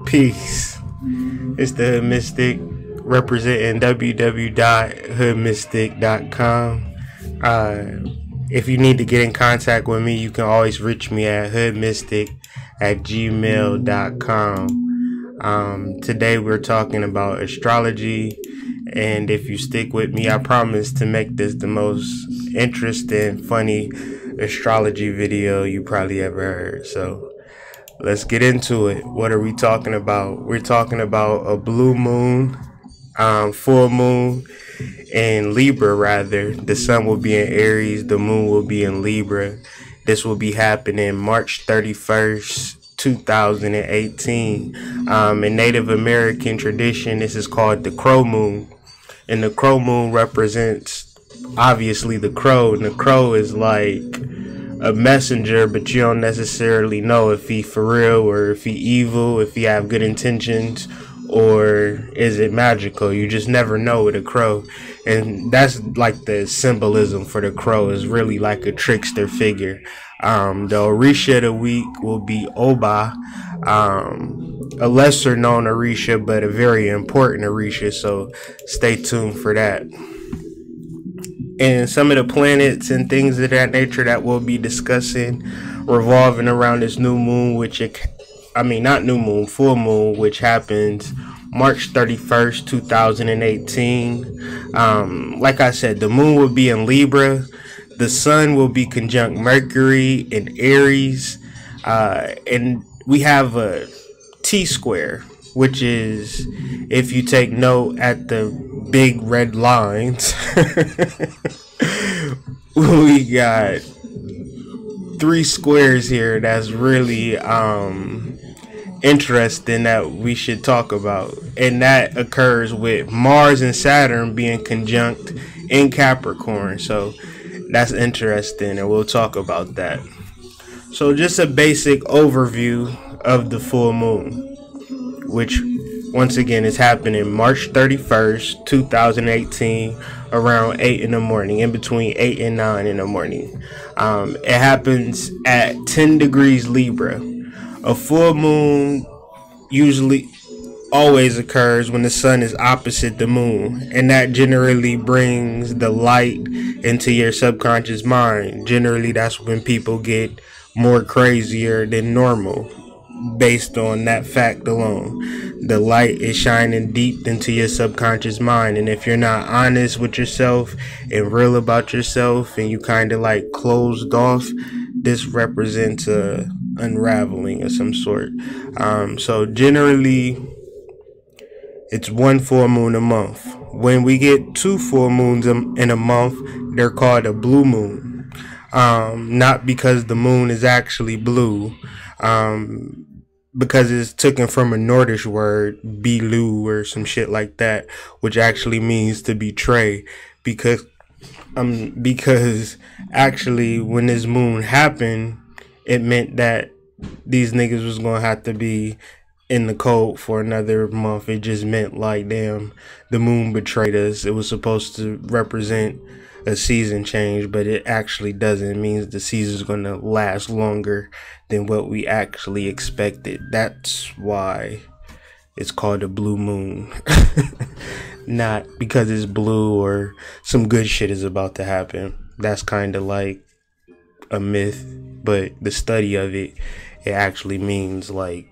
Peace. It's the Hood Mystic representing www.hoodmystic.com. If you need to get in contact with me, you can always reach me at hoodmystic@gmail.com. Today we're talking about astrology, and if you stick with me, I promise to make this the most interesting, funny astrology video you probably ever heard. So let's get into it. What are we talking about? We're talking about a blue moon, full moon in Libra rather. The sun will be in Aries, the moon will be in Libra. This will be happening March 31st, 2018. In Native American tradition, this is called the crow moon. And the crow moon represents obviously the crow, and the crow is like a messenger, but you don't necessarily know if he for real or if he evil, if he have good intentions, or is it magical. You just never know with a crow. And that's like the symbolism for the crow, is really like a trickster figure. The Orisha of the week will be Obba, a lesser known Orisha, but a very important Orisha, so stay tuned for that. And some of the planets and things of that nature that we'll be discussing revolving around this new moon, full moon, which happens March 31st, 2018. Like I said, the moon will be in Libra. The sun will be conjunct Mercury in Aries. And we have a T-square, which is, if you take note at the big red lines, we got 3 squares here that's really interesting that we should talk about. And that occurs with Mars and Saturn being conjunct in Capricorn. So that's interesting, and we'll talk about that. So just a basic overview of the full moon, which once again is happening March 31st, 2018, around 8 in the morning, in between 8 and 9 in the morning. It happens at 10 degrees Libra. A full moon usually always occurs when the sun is opposite the moon, and that generally brings the light into your subconscious mind. Generally, that's when people get more crazier than normal, based on that fact alone. The light is shining deep into your subconscious mind, and if you're not honest with yourself and real about yourself, and you kind of like closed off, this represents a unraveling of some sort. So generally it's one full moon a month. When we get 2 full moons in a month, they're called a blue moon. Not because the moon is actually blue, because it's taken from a Nordish word, belewe, or some shit like that, which actually means to betray. Because actually when this moon happened, it meant that these niggas was gonna have to be in the cold for another month. It just meant like, damn, the moon betrayed us. It was supposed to represent a season change, but it actually doesn't. It means the season's gonna last longer than what we actually expected. That's why it's called a blue moon. Not because it's blue or some good shit is about to happen. That's kind of like a myth, but the study of it actually means like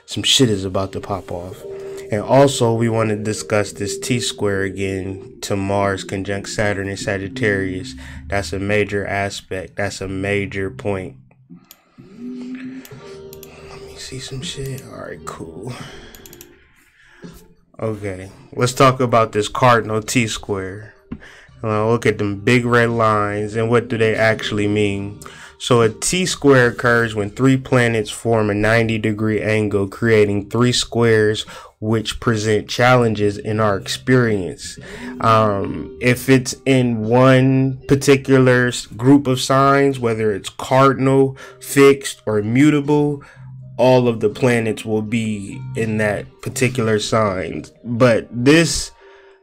some shit is about to pop off. And also we want to discuss this T-square again to Mars conjunct Saturn in Sagittarius. That's a major aspect. That's a major point. Let me see some shit. Alright, cool. Okay, let's talk about this cardinal T-square. Look at them big red lines, and what do they actually mean? So a T-square occurs when 3 planets form a 90-degree angle, creating 3 squares which present challenges in our experience. If it's in one particular group of signs, whether it's cardinal, fixed, or mutable, all of the planets will be in that particular sign. But this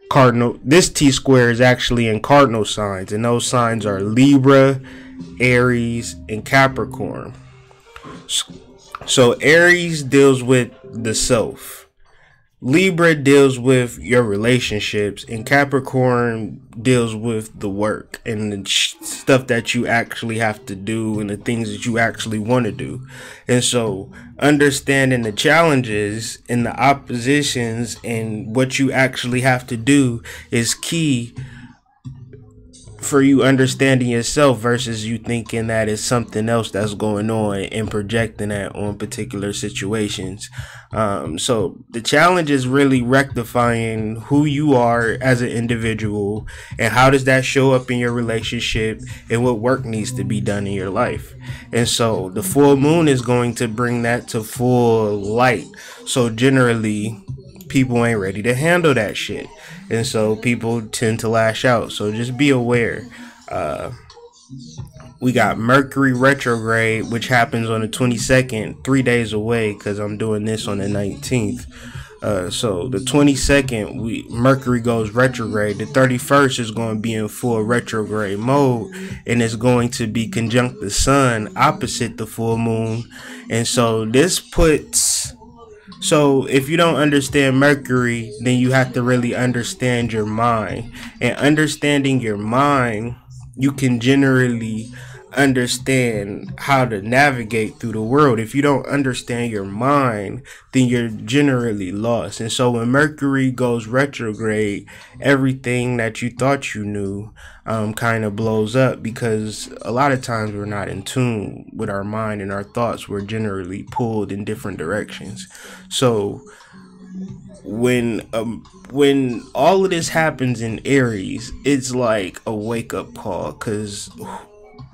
T-square is actually in cardinal signs, and those signs are Libra, Aries, and Capricorn. So Aries deals with the self. Libra deals with your relationships, and Capricorn deals with the work and the stuff that you actually have to do and the things that you actually want to do. And so understanding the challenges and the oppositions and what you actually have to do is key for you understanding yourself versus you thinking that it's something else that's going on and projecting that on particular situations. So the challenge is really rectifying who you are as an individual and how does that show up in your relationship and what work needs to be done in your life. And so the full moon is going to bring that to full light. So generally, people ain't ready to handle that shit, and so people tend to lash out. So just be aware. We got Mercury Retrograde, which happens on the 22nd, 3 days away, because I'm doing this on the 19th. So the 22nd, Mercury goes retrograde. The 31st is going to be in full retrograde mode, and it's going to be conjunct the sun opposite the full moon. And so this puts... So if you don't understand Mercury, then you have to really understand your mind. And understanding your mind, you can generally understand how to navigate through the world. If you don't understand your mind, then you're generally lost. And so when Mercury goes retrograde, everything that you thought you knew kind of blows up, because a lot of times we're not in tune with our mind and our thoughts. We're generally pulled in different directions. So when all of this happens in Aries, it's like a wake-up call, because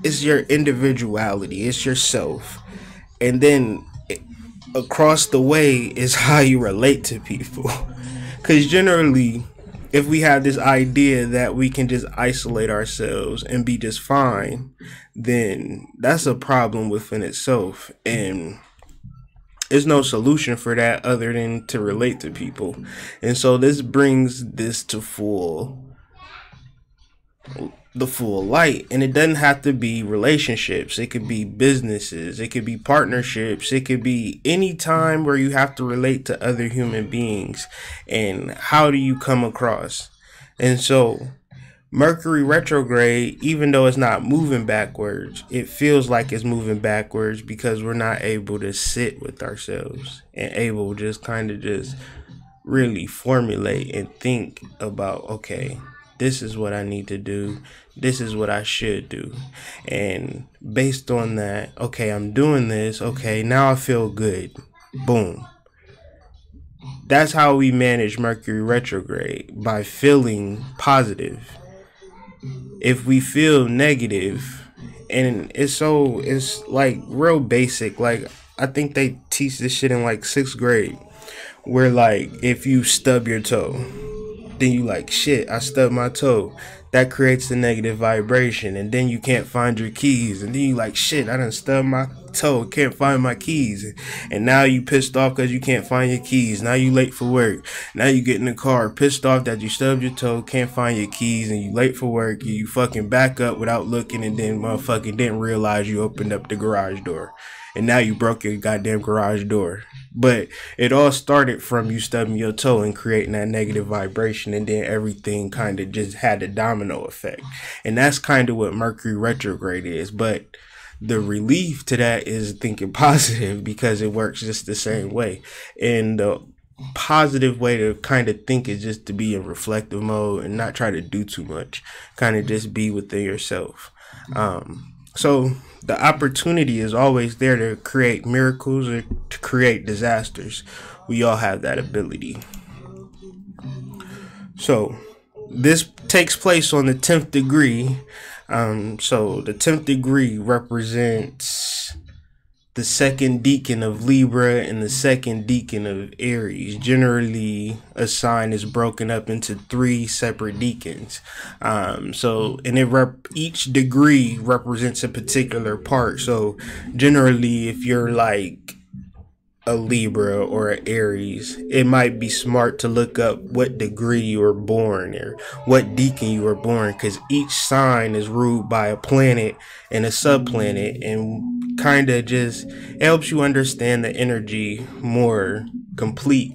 it's your individuality, it's yourself, and then across the way is how you relate to people. Because generally, if we have this idea that we can just isolate ourselves and be just fine, then that's a problem within itself, and there's no solution for that other than to relate to people. And so this brings this to the full light. And it doesn't have to be relationships. It could be businesses. It could be partnerships. It could be any time where you have to relate to other human beings. And how do you come across? And so Mercury retrograde, even though it's not moving backwards, it feels like it's moving backwards because we're not able to sit with ourselves and able just kind of just really formulate and think about, okay, this is what I need to do. This is what I should do. And based on that, okay, I'm doing this. Okay, now I feel good. Boom. That's how we manage Mercury retrograde, by feeling positive. If we feel negative, and it's like real basic, like I think they teach this shit in like 6th grade, where like if you stub your toe, then you like, shit, I stubbed my toe. That creates a negative vibration, and then you can't find your keys, and then you like, shit, I done stubbed my toe, can't find my keys, and now you pissed off because you can't find your keys. Now you late for work. Now you get in the car pissed off that you stubbed your toe, can't find your keys, and you late for work. You fucking back up without looking, and then motherfucking didn't realize you opened up the garage door, and now you broke your goddamn garage door. But it all started from you stubbing your toe and creating that negative vibration, and then everything kind of just had a domino effect. And that's kind of what Mercury retrograde is. But the relief to that is thinking positive, because it works just the same way. And the positive way to kind of think is just to be in reflective mode and not try to do too much. Kind of just be within yourself. So the opportunity is always there to create miracles or to create disasters. We all have that ability. So this takes place on the 10th degree. So the 10th degree represents the 2nd decan of Libra and the 2nd decan of Aries. Generally, a sign is broken up into 3 separate decans. Each degree represents a particular part. So generally, if you're like a Libra or an Aries, it might be smart to look up what degree you were born or what decan you were born, because each sign is ruled by a planet and a subplanet, and kind of just, it helps you understand the energy more complete.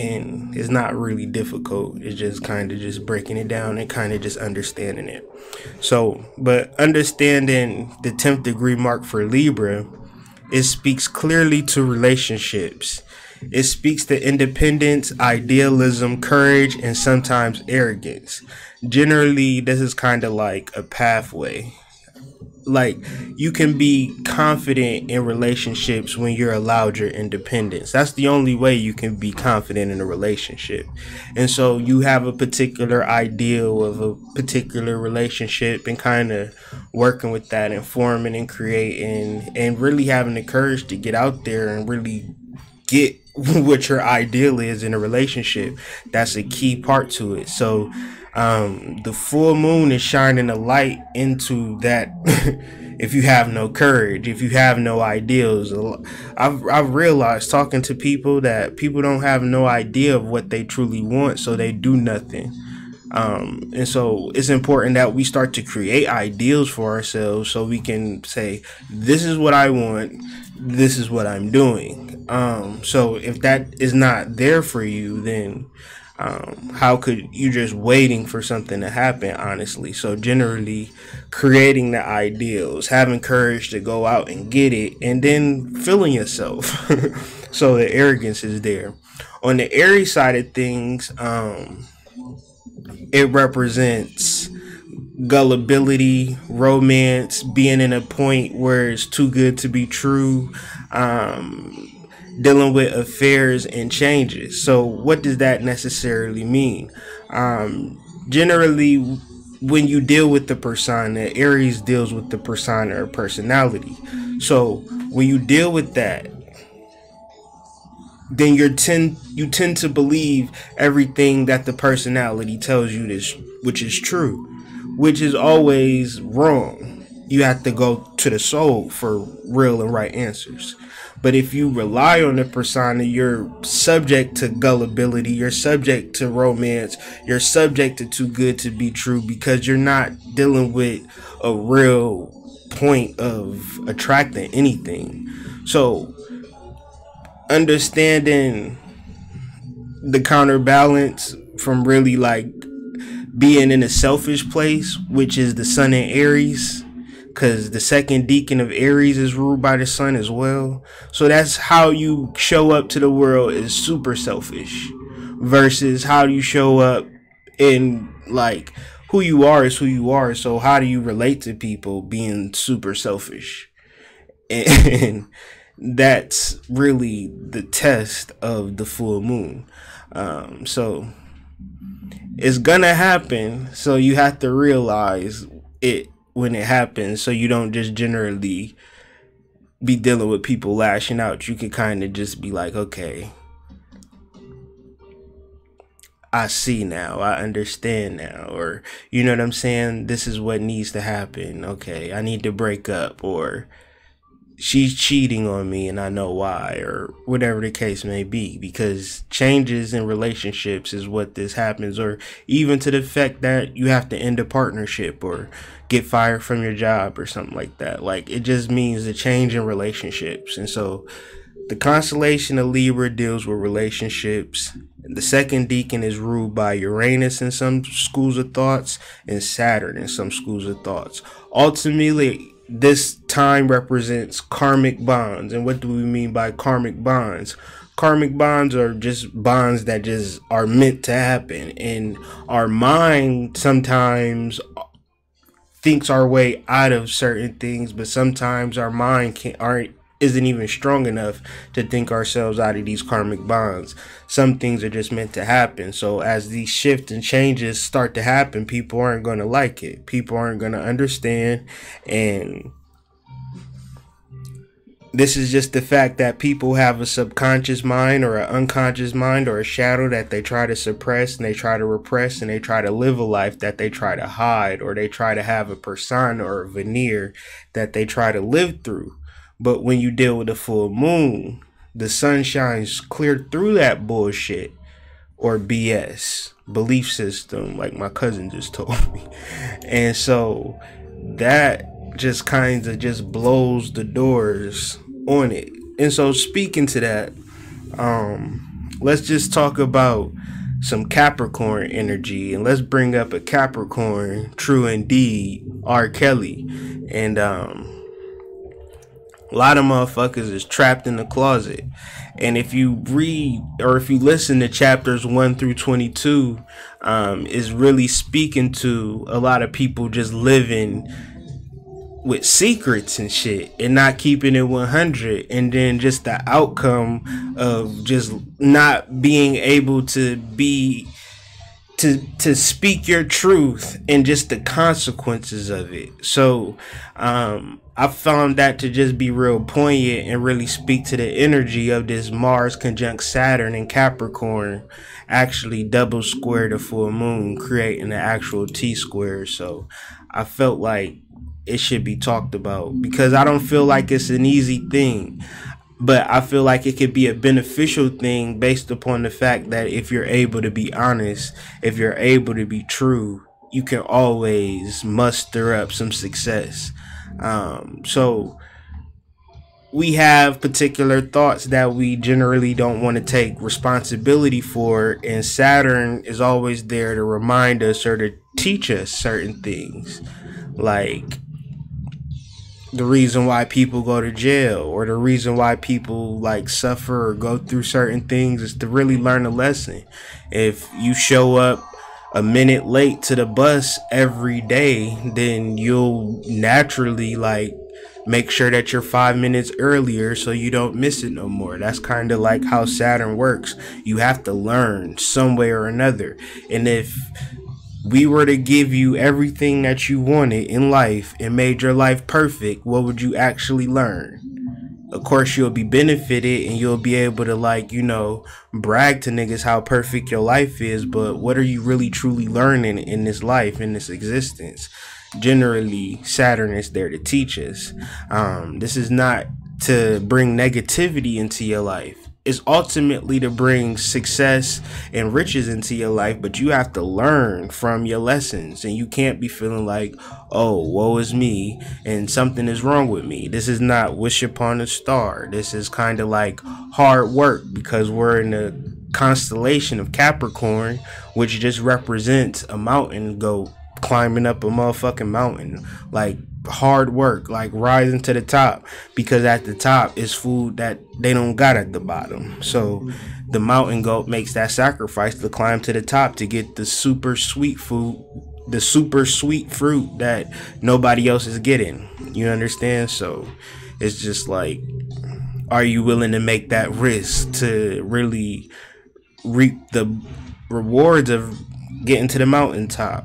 And it's not really difficult. It's just kind of just breaking it down and kind of just understanding it. So, but understanding the 10th degree mark for Libra, it speaks clearly to relationships. It speaks to independence, idealism, courage, and sometimes arrogance. Generally, this is kind of like a pathway. Like, you can be confident in relationships when you're allowed your independence. That's the only way you can be confident in a relationship. And so you have a particular ideal of a particular relationship and kind of working with that and forming and creating and really having the courage to get out there and really get what your ideal is in a relationship. That's a key part to it. So the full moon is shining a light into that. If you have no courage, if you have no ideals, I've realized talking to people that people don't have no idea of what they truly want, so they do nothing. And so it's important that we start to create ideals for ourselves so we can say, this is what I want, this is what I'm doing. So if that is not there for you, then how could you just waiting for something to happen, honestly? So generally creating the ideals, having courage to go out and get it, and then feeling yourself. So the arrogance is there. On the Aries side of things, it represents gullibility, romance, being in a point where it's too good to be true, dealing with affairs and changes. So what does that necessarily mean? Generally, when you deal with the persona, Aries deals with the persona or personality. So when you deal with that, then you tend to believe everything that the personality tells you, this, which is true, which is always wrong. You have to go to the soul for real and right answers. But if you rely on the persona, you're subject to gullibility, you're subject to romance, you're subject to too good to be true, because you're not dealing with a real point of attracting anything. So understanding the counterbalance from really like being in a selfish place, which is the sun in Aries, because the second decan of Aries is ruled by the sun as well. So that's how you show up to the world, is super selfish, versus how you show up in like who you are is who you are. So how do you relate to people being super selfish? And that's really the test of the full moon. So it's gonna happen, so you have to realize it when it happens, so you don't just generally be dealing with people lashing out. You can kind of just be like, okay, I see now, I understand now, or you know what I'm saying, this is what needs to happen. Okay, I need to break up, or she's cheating on me and I know why, or whatever the case may be, because changes in relationships is what this happens, or even to the fact that you have to end a partnership or get fired from your job or something like that. Like, it just means a change in relationships. And so the constellation of Libra deals with relationships. The second decan is ruled by Uranus in some schools of thoughts and Saturn in some schools of thoughts. Ultimately, this time represents karmic bonds. And what do we mean by karmic bonds? Karmic bonds are just bonds that just are meant to happen. And our mind sometimes thinks our way out of certain things, but sometimes our mind isn't even strong enough to think ourselves out of these karmic bonds. Some things are just meant to happen. So as these shifts and changes start to happen, people aren't going to like it. People aren't going to understand. And this is just the fact that people have a subconscious mind or an unconscious mind or a shadow that they try to suppress and they try to repress, and they try to live a life that they try to hide, or they try to have a persona or a veneer that they try to live through. But when you deal with a full moon, the sun shines clear through that bullshit or BS belief system, like my cousin just told me. And so that just kind of just blows the doors on it. And so speaking to that, let's just talk about some Capricorn energy, and let's bring up a Capricorn, true indeed, R. Kelly. And a lot of motherfuckers is trapped in the closet. And if you read or if you listen to chapters 1 through 22, is really speaking to a lot of people just living with secrets and shit and not keeping it 100, and then just the outcome of just not being able to be to speak your truth and just the consequences of it. So I found that to just be real poignant and really speak to the energy of this Mars conjunct Saturn in Capricorn, actually double square the full moon, creating an actual T-square. So I felt like it should be talked about, because I don't feel like it's an easy thing, but I feel like it could be a beneficial thing based upon the fact that if you're able to be honest, if you're able to be true, you can always muster up some success. So we have particular thoughts that we generally don't want to take responsibility for, and Saturn is always there to remind us or to teach us certain things, like the reason why people go to jail, or the reason why people like suffer or go through certain things, is to really learn a lesson. If you show up a minute late to the bus every day, then you'll naturally like make sure that you're 5 minutes earlier so you don't miss it no more. That's kind of like how Saturn works. You have to learn some way or another. And if we were to give you everything that you wanted in life and made your life perfect, what would you actually learn? Of course, you'll be benefited and you'll be able to, like, you know, brag to niggas how perfect your life is. But what are you really truly learning in this life, in this existence? Generally, Saturn is there to teach us. This is not to bring negativity into your life. It's ultimately to bring success and riches into your life, but you have to learn from your lessons, and you can't be feeling like, oh, woe is me and something is wrong with me. This is not wish upon a star. This is kind of like hard work, because we're in a constellation of Capricorn, which just represents a mountain goat climbing up a motherfucking mountain. Like hard work, like rising to the top, because at the top is food that they don't got at the bottom. So the mountain goat makes that sacrifice to climb to the top to get the super sweet food, the super sweet fruit that nobody else is getting. You understand? So it's just like, are you willing to make that risk to really reap the rewards of getting to the mountaintop?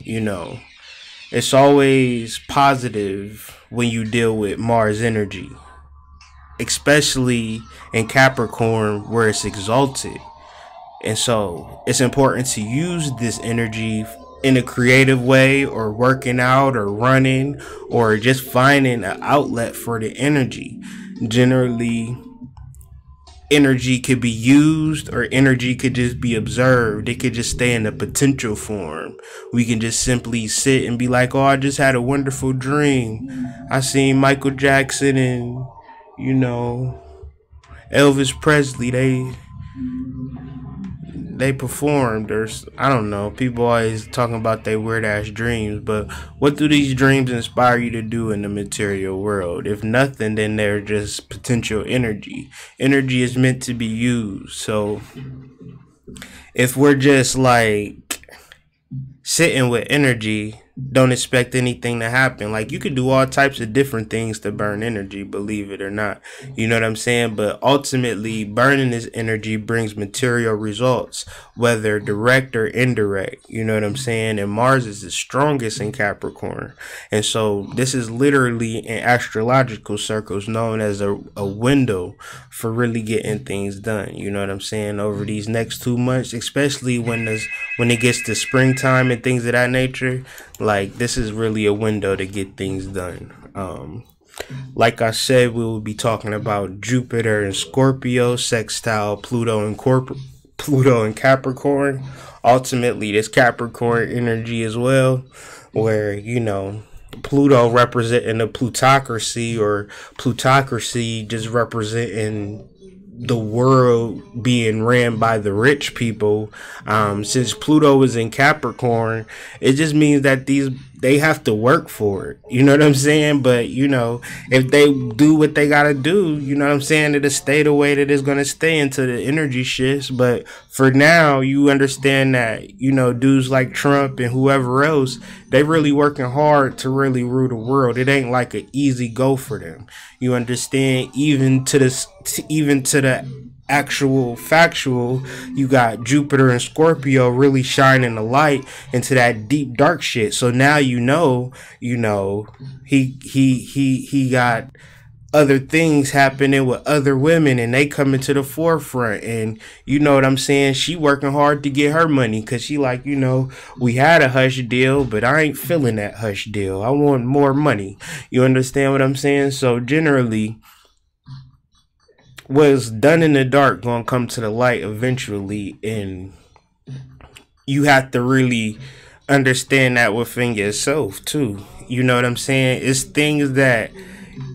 You know, it's always positive when you deal with Mars energy, especially in Capricorn where it's exalted. And so it's important to use this energy in a creative way, or working out or running, or just finding an outlet for the energy. Generally, energy could be used, or energy could just be observed. It could just stay in the potential form. We can just simply sit and be like, oh, I just had a wonderful dream. I seen Michael Jackson and, you know, Elvis Presley. They performed, or I don't know. People always talking about their weird ass dreams, but what do these dreams inspire you to do in the material world? If nothing, then they're just potential energy. Energy is meant to be used. So if we're just like sitting with energy, don't expect anything to happen. Like, you could do all types of different things to burn energy, believe it or not. You know what I'm saying? But ultimately, burning this energy brings material results, whether direct or indirect. You know what I'm saying? And Mars is the strongest in Capricorn. And so this is literally in astrological circles known as a window for really getting things done. You know what I'm saying? Over these next 2 months, especially when it gets to springtime and things of that nature, like, this is really a window to get things done. Like I said, we will be talking about Jupiter and Scorpio, Sextile, Pluto and Capricorn. Ultimately, this Capricorn energy as well, where, you know, Pluto representing the plutocracy, or plutocracy just representing the world being ran by the rich people. Since Pluto is in Capricorn, it just means that they have to work for it. You know what I'm saying? But, you know, if they do what they gotta do, you know what I'm saying, it'll stay the way that it's gonna stay until the energy shifts. But for now, you understand that, you know, dudes like Trump and whoever else, they really working hard to really rule the world. It ain't like an easy go for them. You understand? Even to the actual factual, you got Jupiter and Scorpio really shining the light into that deep dark shit. So now you know he got other things happening with other women, and they coming to the forefront. And you know what I'm saying, she working hard to get her money, because she like, you know, we had a hush deal, but I ain't feeling that hush deal. I want more money. You understand what I'm saying? So generally, what's done in the dark gonna come to the light eventually, and you have to really understand that within yourself too. You know what I'm saying? It's things that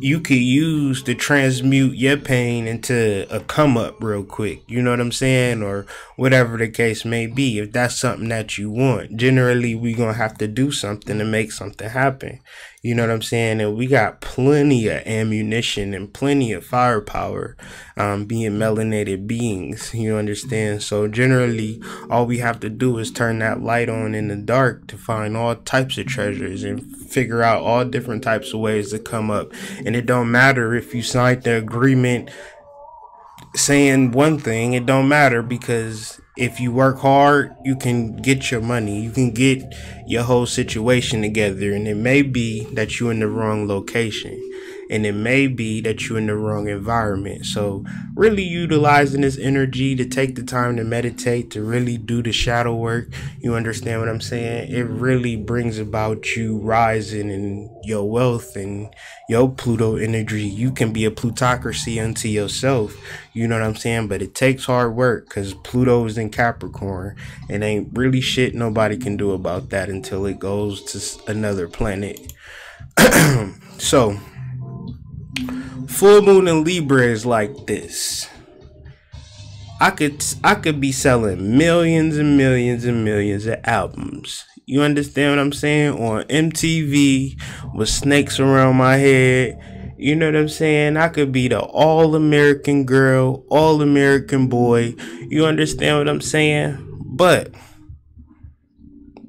you could use to transmute your pain into a come up real quick. You know what I'm saying? Or whatever the case may be, if that's something that you want. Generally, we gonna have to do something to make something happen. You know what I'm saying? And we got plenty of ammunition and plenty of firepower, being melanated beings. You understand? So generally, all we have to do is turn that light on in the dark to find all types of treasures and figure out all different types of ways to come up. And it don't matter if you signed the agreement saying one thing, it don't matter, because if you work hard, you can get your money, you can get your whole situation together. And it may be that you're in the wrong location, and it may be that you're in the wrong environment. So really utilizing this energy to take the time to meditate, to really do the shadow work, you understand what I'm saying? It really brings about you rising in your wealth and your Pluto energy. You can be a plutocracy unto yourself, you know what I'm saying? But it takes hard work, because Pluto is in Capricorn, and ain't really shit nobody can do about that until it goes to another planet. So full moon in Libra is like this. I could be selling millions and millions and millions of albums. You understand what I'm saying? On MTV with snakes around my head. You know what I'm saying? I could be the all-American girl, all-American boy. You understand what I'm saying? But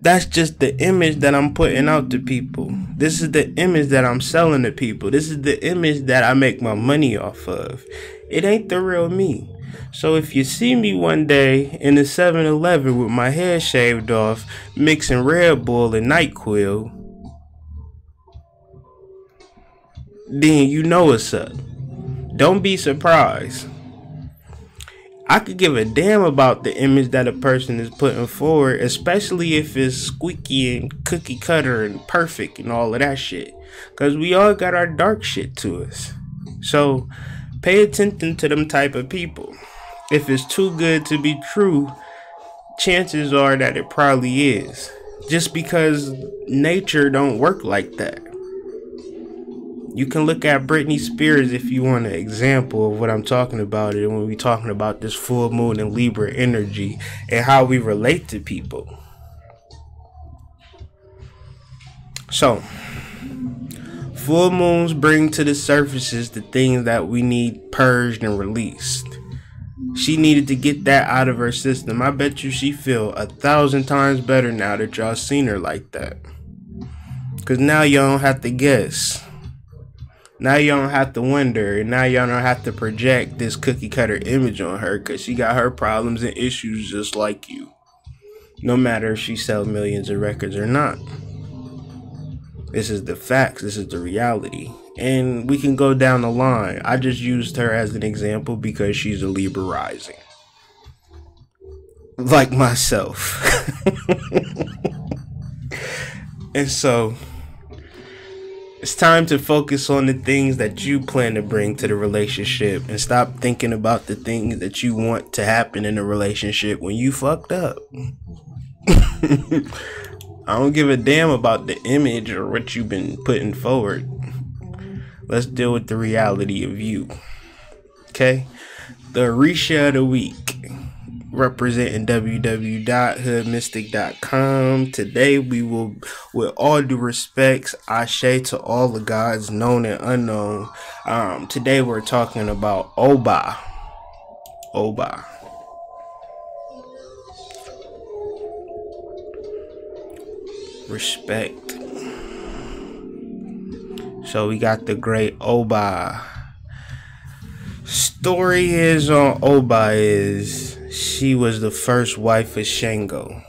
that's just the image that I'm putting out to people. This is the image that I'm selling to people. This is the image that I make my money off of. It ain't the real me. So if you see me one day in the 7-Eleven with my hair shaved off, mixing Red Bull and NyQuil, then you know what's up. Don't be surprised. I could give a damn about the image that a person is putting forward, especially if it's squeaky and cookie cutter and perfect and all of that shit. Because we all got our dark shit to us. So pay attention to them type of people. If it's too good to be true, chances are that it probably is. Just because nature don't work like that. You can look at Britney Spears if you want an example of what I'm talking about. And when we're talking about this full moon and Libra energy and how we relate to people. So, full moons bring to the surfaces the things that we need purged and released. She needed to get that out of her system. I bet you she feel 1,000 times better now that y'all seen her like that. Because now y'all don't have to guess. Now you don't have to wonder, and now y'all don't have to project this cookie cutter image on her, because she got her problems and issues just like you. No matter if she sells millions of records or not. This is the facts. This is the reality. And we can go down the line. I just used her as an example because she's a Libra rising. Like myself. And so it's time to focus on the things that you plan to bring to the relationship and stop thinking about the things that you want to happen in a relationship when you fucked up. I don't give a damn about the image or what you've been putting forward. Let's deal with the reality of you. Okay? The Orisha of the week, representing www.hoodmystic.com. Today we will, with all due respects, ashe to all the gods known and unknown. Today we're talking about Obba. Obba. Respect. So we got the great Obba. Story is on Obba is she was the first wife of Shango.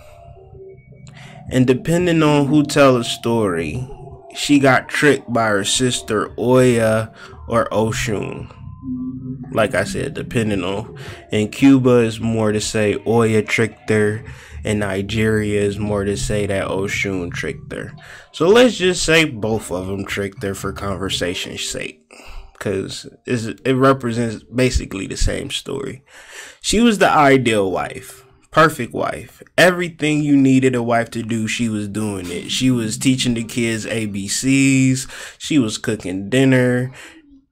And depending on who tell the story, she got tricked by her sister Oya or Oshun. Like I said, depending on. In Cuba is more to say Oya tricked her. In Nigeria is more to say that Oshun tricked her. So let's just say both of them tricked her for conversation's sake. Because it represents basically the same story. She was the ideal wife. Perfect wife. Everything you needed a wife to do, she was doing it. She was teaching the kids ABCs. She was cooking dinner.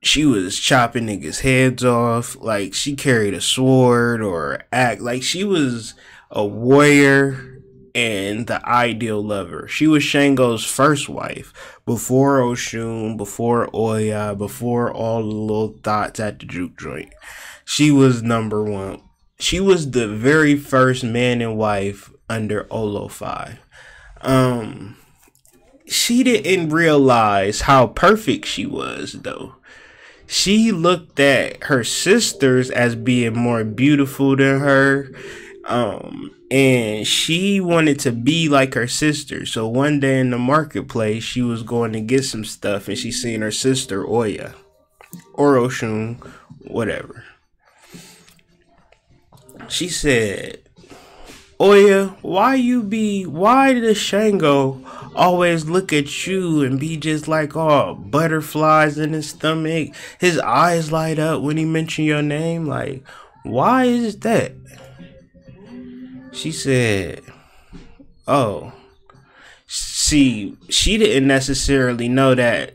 She was chopping niggas' heads off. Like, she carried a sword or act. Like, she was a warrior and the ideal lover. She was Shango's first wife. Before Oshun, before Oya, before all the little thoughts at the juke joint. She was number one. She was the very first man and wife under Olofi. She didn't realize how perfect she was, though. She looked at her sisters as being more beautiful than her. And she wanted to be like her sister. So one day in the marketplace, she was going to get some stuff and she seen her sister Oya or Oshun, whatever. She said, Oya, why does Shango always look at you and be just like all butterflies in his stomach? His eyes light up when he mentions your name. Like, why is that? She said, oh, see, she didn't necessarily know that,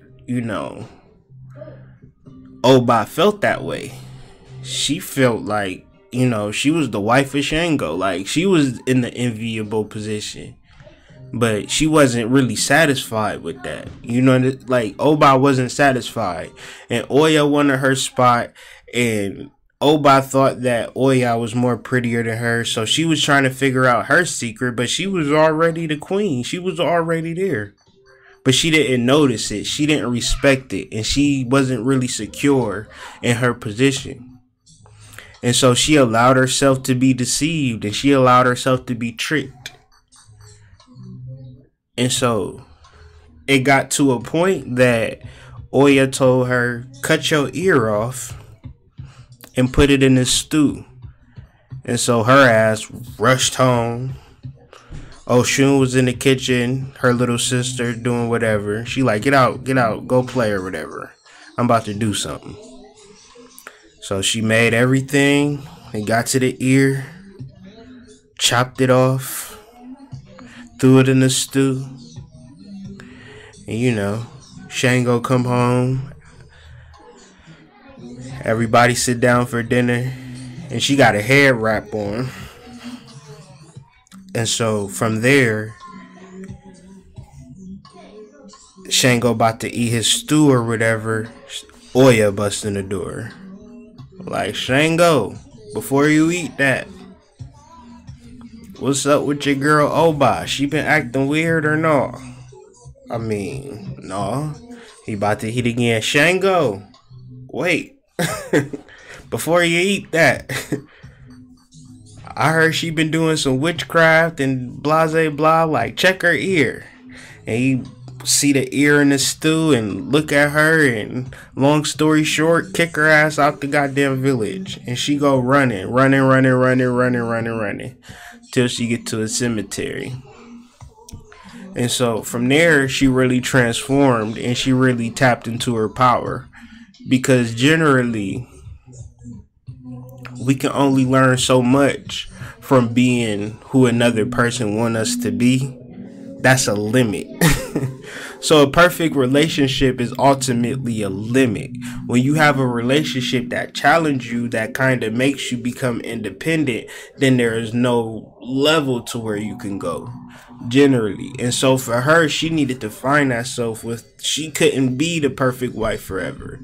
Obba felt that way. She felt like, she was the wife of Shango. Like, she was in the enviable position. But she wasn't really satisfied with that. Like, Obba wasn't satisfied. And Oya wanted her spot. And Obba thought that Oya was more prettier than her. So she was trying to figure out her secret. But she was already the queen. She was already there. But she didn't notice it. She didn't respect it. And she wasn't really secure in her position. And so she allowed herself to be deceived. And she allowed herself to be tricked. And so it got to a point that Oya told her, cut your ear off and put it in the stew. And so her ass rushed home. Oshun was in the kitchen, her little sister doing whatever. She like, get out, go play or whatever. I'm about to do something. So she made everything and got to the ear, chopped it off, threw it in the stew. And Shango come home. Everybody sit down for dinner. And she got a head wrap on. And so from there, Shango about to eat his stew or whatever. Oya busts in the door. Like, Shango, before you eat that, what's up with your girl Obba? She been acting weird or no? I mean, no. He about to eat again. Shango, wait. Before you eat that, I heard she been doing some witchcraft and blase blah. Like, check her ear. And he see the ear in the stew and look at her and, long story short, kick her ass out the goddamn village. And she go running till she get to a cemetery. And so from there, she really transformed and she really tapped into her power. Because generally, we can only learn so much from being who another person want us to be That's a limit. So a perfect relationship is ultimately a limit. When you have a relationship that challenges you, that kind of makes you become independent, then there is no level to where you can go, generally. And so for her, she needed to find that self with, she couldn't be the perfect wife forever.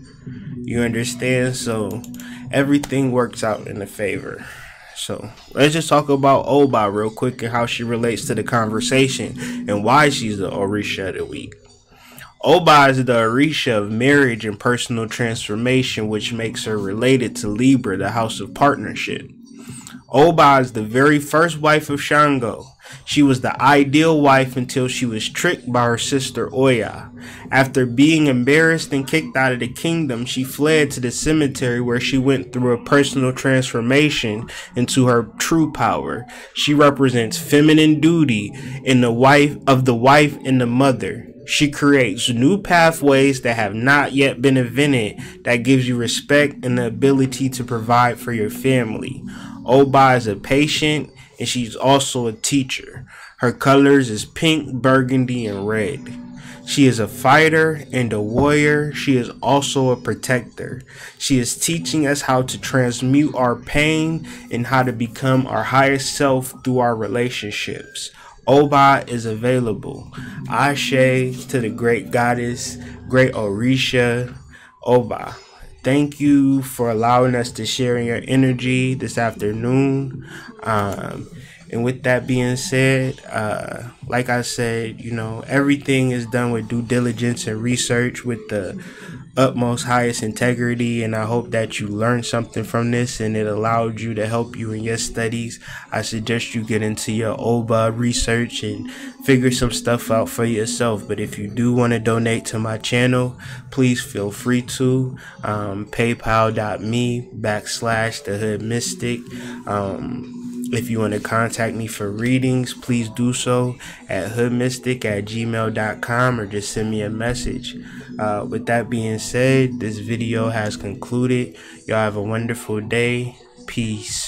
You understand? So everything works out in the favor. So let's just talk about Obba real quick and how she relates to the conversation and why she's the Orisha of the week. Obba is the Orisha of marriage and personal transformation, which makes her related to Libra, the house of partnership. Obba is the very first wife of Shango. She was the ideal wife until she was tricked by her sister Oya. After being embarrassed and kicked out of the kingdom, she fled to the cemetery where she went through a personal transformation into her true power. She represents feminine duty in the wife and the mother. She creates new pathways that have not yet been invented that gives you respect and the ability to provide for your family. Obba is a patient and she's also a teacher. Her colors is pink, burgundy, and red. She is a fighter and a warrior. She is also a protector. She is teaching us how to transmute our pain and how to become our highest self through our relationships. Obba is available. Ashe to the great goddess, great Orisha, Obba. Thank you for allowing us to share in your energy this afternoon. And with that being said, like I said, you know, everything is done with due diligence and research with the utmost highest integrity, and I hope that you learned something from this and it allowed you to help you in your studies. I suggest you get into your Obba research and figure some stuff out for yourself. But if you do want to donate to my channel, please feel free to paypal.me/thehoodmystic. If you want to contact me for readings, please do so at hoodmystic@gmail.com or just send me a message. With that being said, this video has concluded. Y'all have a wonderful day. Peace.